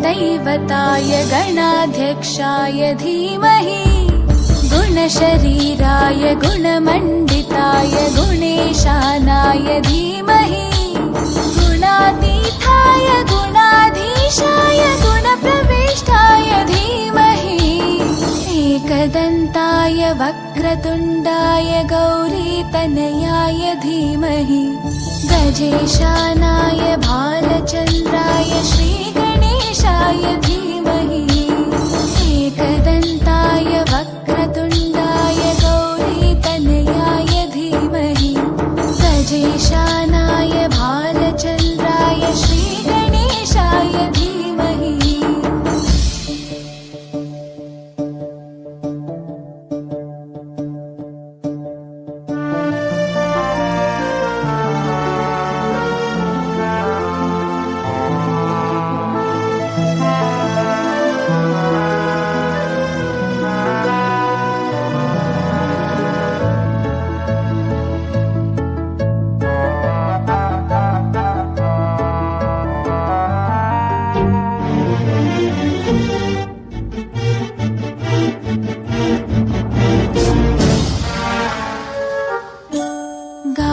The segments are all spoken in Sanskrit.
गुरुदैवताय गणाध्यक्षाय धीमहि गुणशरीराय गुणमण्डिताय गुणेशानाय धीमहि गुणातीताय गुणाधीशाय गुणप्रविष्टाय धीमहि एकदन्ताय वक्रतुण्डाय गौरीतनयाय धीमहि गजेशानाय भालचन्द्राय श्रीगणेशाय धीमहि एकदन्ताय वक्रतुण्डाय गौरीतनयाय धीमहि गजेशानाय भालचन्द्राय श्रीगणेशाय धीमहि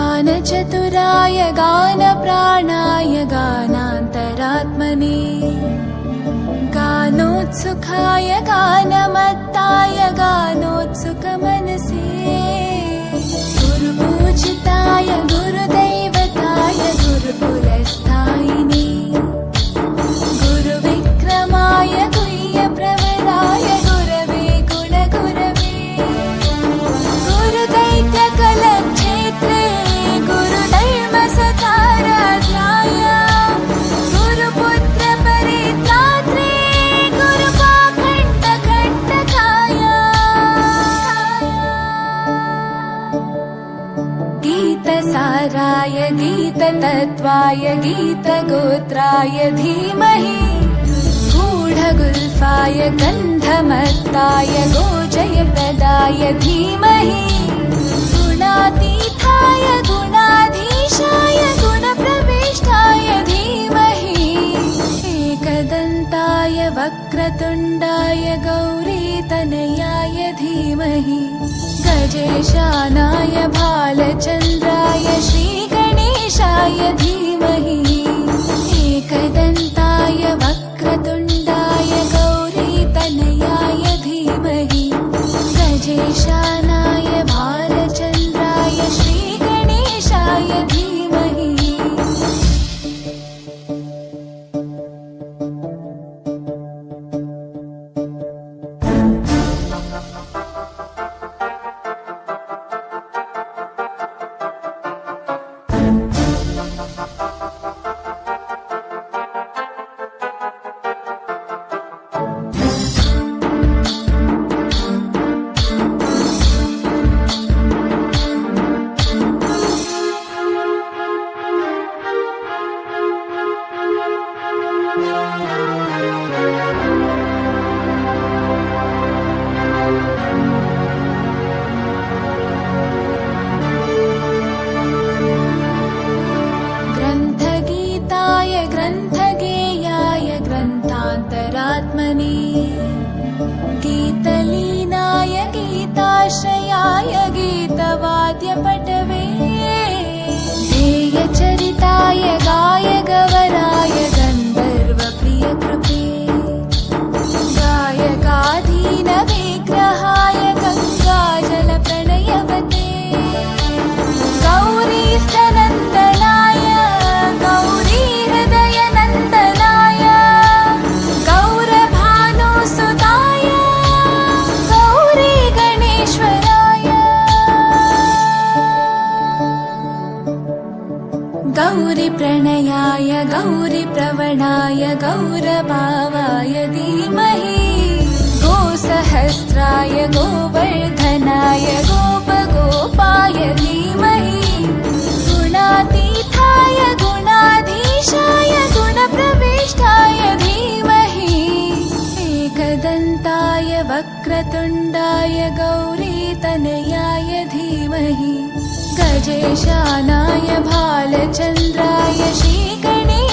गानचतुराय गानप्राणाय गानान्तरात्मने गानोत्सुकाय गानमत्ताय गानोत्सुकमनसे गुरुपूजिताय गुरुदैवताय गुरुकुलस्थायिने गुरुविक्रमाय गुह्यप्रवराय गुरवे गुणगुरवे गुरुदैत्यकलक्षेत्रे गुरुधर्मसताराध्याय गुरुपुत्रपरित्रात्रे गुरुपाखण्डखण्डकाय गीतसाराय गीततत्त्वाय गीतगोत्राय धीमहि गूढगुल्फाय गन्धमत्ताय गोजयप्रदाय धीमहि गुणातीताय गुणाधीशाय गुणप्रविष्टाय धीमहि एकदन्ताय वक्रतुण्डाय गौरीतनयाय धीमहि गजेशानाय भालचन्द्राय श्रीगणेशाय धीमहि एकदन्ताय वक्रतुण्डाय गौरीतनयाय धीमहि गजेशानाय भालचन्द्राय श्रीगणेशाय धीमहि ग्रन्थगीताय ग्रन्थगेयाय ग्रन्थान्तरात्मने गीतलीनाय गीताश्रयाय गीतवाद्यपटवे ध्येयचरिताय गायगवराय गन्धर्वप्रियकृते गायकाधीनविग्रहाय गङ्गाजलप्रणयवते गौरीस्तनन्दनाय गौरीहृदयनन्दनाय गौरभानुसुताय गौरीगणेश्वराय गौरीप्रणयाय गौरीप्रवणाय गौरभावाय धीमहि गोसहस्राय गोवर्धनाय गोपगोपाय धीमहि गुणातीताय गुणाधीशाय गुणप्रविष्टाय धीमहि एकदन्ताय वक्रतुण्डाय गौरीतनयाय धीमहि गजेशानाय भालचन्द्राय श्रीगणेशाय